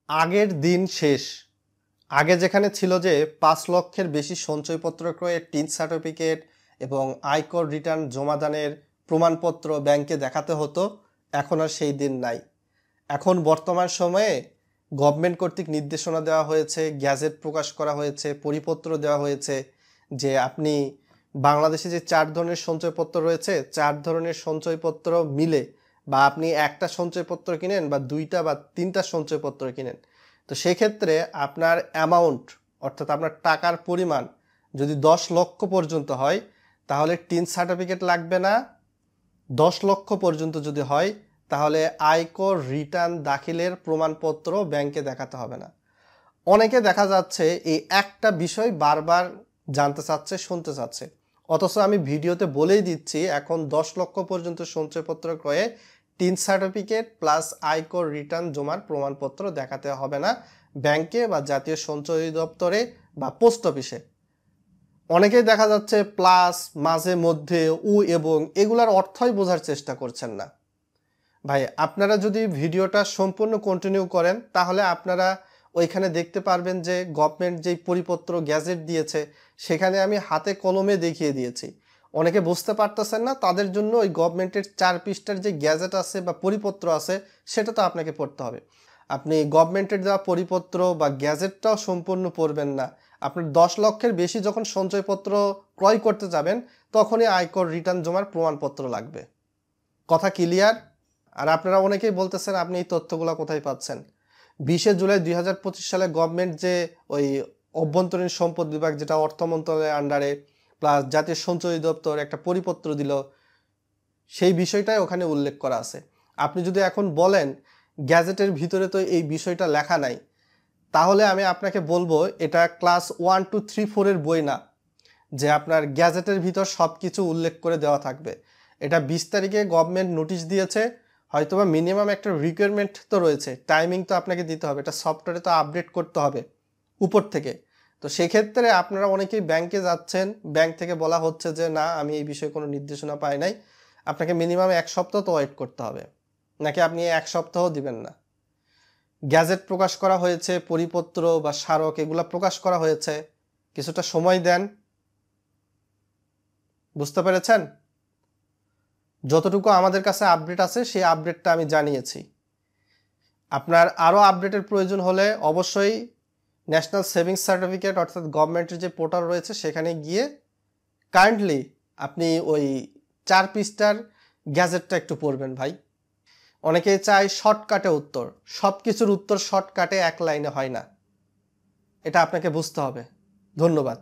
আগের দিন শেষ। আগে যেখানে ছিল যে ৫ লক্ষের বেশি সঞ্চয়পত্র ক্রয়ের টিন সার্টিফিকেট এবং আয়কর রিটার্ন জমাদানের প্রমাণপত্র ব্যাংকে দেখাতে হতো, এখন আর সেই দিন নাই। এখন বর্তমান সময়ে গভর্নমেন্ট কর্তৃক নির্দেশনা দেওয়া হয়েছে, গ্যাজেট প্রকাশ করা হয়েছে, পরিপত্র দেওয়া হয়েছে যে আপনি বাংলাদেশে যে ৪ ধরনের সঞ্চয়পত্র রয়েছে, ৪ ধরনের সঞ্চয়পত্র মিলে বা আপনি একটা সঞ্চয়পত্র কিনেন বা ২টা বা ৩টা সঞ্চয়পত্র কিনেন, তো সেক্ষেত্রে আপনার অ্যামাউন্ট অর্থাৎ আপনার টাকার পরিমাণ যদি ১০ লক্ষ পর্যন্ত হয় তাহলে টিন সার্টিফিকেট লাগবে না। ১০ লক্ষ পর্যন্ত যদি হয় তাহলে আয়কর রিটার্ন দাখিলের প্রমাণপত্র ব্যাংকে দেখাতে হবে না। অনেকে দেখা যাচ্ছে এই একটা বিষয় বারবার জানতে চাচ্ছে, শুনতে চাচ্ছে, অথচ আমি ভিডিওতে বলেই দিচ্ছি এখন ১০ লক্ষ পর্যন্ত সঞ্চয়পত্র ক্রয়ে টিন সার্টিফিকেট প্লাস আয়কর রিটার্ন জমার প্রমাণপত্র দেখাতে হবে না ব্যাংকে বা জাতীয় সঞ্চয় দপ্তরে বা পোস্ট অফিসে। অনেকেই দেখা যাচ্ছে প্লাস মাঝে মধ্যে এবং এগুলার অর্থই বোঝার চেষ্টা করছেন না। ভাই, আপনারা যদি ভিডিওটা সম্পূর্ণ কন্টিনিউ করেন তাহলে আপনারা ওইখানে দেখতে পারবেন যে গভর্নমেন্ট যেই পরিপত্র গ্যাজেট দিয়েছে সেখানে আমি হাতে কলমে দেখিয়ে দিয়েছি। অনেকে বুঝতে পারতেছেন না, তাদের জন্য ওই গভর্নমেন্টের ৪ পৃষ্ঠার যে গ্যাজেট আছে বা পরিপত্র আছে সেটা তো আপনাকে পড়তে হবে। আপনি গভর্নমেন্টের দেওয়া পরিপত্র বা গ্যাজেটটাও সম্পূর্ণ পড়বেন না, আপনার ১০ লক্ষের বেশি যখন সঞ্চয়পত্র ক্রয় করতে যাবেন তখনই আয়কর রিটার্ন জমার প্রমাণপত্র লাগবে। কথা ক্লিয়ার? আর আপনারা অনেকেই বলতেছেন আপনি এই তথ্যগুলো কোথায় পাচ্ছেন। ২০শে জুলাই ২০২৫ সালে গভর্নমেন্ট যে ওই অভ্যন্তরীণ সম্পদ বিভাগ, যেটা অর্থ মন্ত্রণালয়ের আন্ডারে প্লাস জাতীয় সঞ্চয় দপ্তর একটা পরিপত্র দিল, সেই বিষয়টাই ওখানে উল্লেখ করা আছে। আপনি যদি এখন বলেন গ্যাজেটের ভিতরে তো এই বিষয়টা লেখা নাই, তাহলে আমি আপনাকে বলবো এটা ক্লাস 1, 2, 3, 4 এর বই না যে আপনার গ্যাজেটের ভিতর সব কিছু উল্লেখ করে দেওয়া থাকবে। এটা ২০ তারিখে গভর্নমেন্ট নোটিশ দিয়েছে, হয়তোবা মিনিমাম একটা রিকোয়ারমেন্ট তো রয়েছে, টাইমিং তো আপনাকে দিতে হবে, এটা সফটওয়্যারে তো আপডেট করতে হবে উপর থেকে। তো সেক্ষেত্রে আপনারা অনেকেই ব্যাংকে যাচ্ছেন, ব্যাংক থেকে বলা হচ্ছে যে না আমি এই বিষয়ে কোনো নির্দেশনা পাই নাই, আপনাকে মিনিমাম ১ সপ্তাহ তো ওয়েট করতে হবে, নাকি আপনি ১ সপ্তাহ দিবেন না। গ্যাজেট প্রকাশ করা হয়েছে, পরিপত্র বা স্মারক এগুলা প্রকাশ করা হয়েছে, কিছুটা সময় দেন। বুঝতে পেরেছেন? যতটুকু আমাদের কাছে আপডেট আছে সেই আপডেটটা আমি জানিয়েছি। আপনার আরও আপডেটের প্রয়োজন হলে অবশ্যই ন্যাশনাল সেভিংস সার্টিফিকেট অর্থাৎ গভর্নমেন্টের যে পোর্টাল রয়েছে সেখানে গিয়ে কাইন্ডলি আপনি ওই ৪ পৃষ্ঠার গ্যাজেটটা একটু পড়বেন ভাই। অনেকেই চায় শর্টকাটে উত্তর, সব কিছুর উত্তর শর্টকাটে এক লাইনে হয় না, এটা আপনাকে বুঝতে হবে। ধন্যবাদ।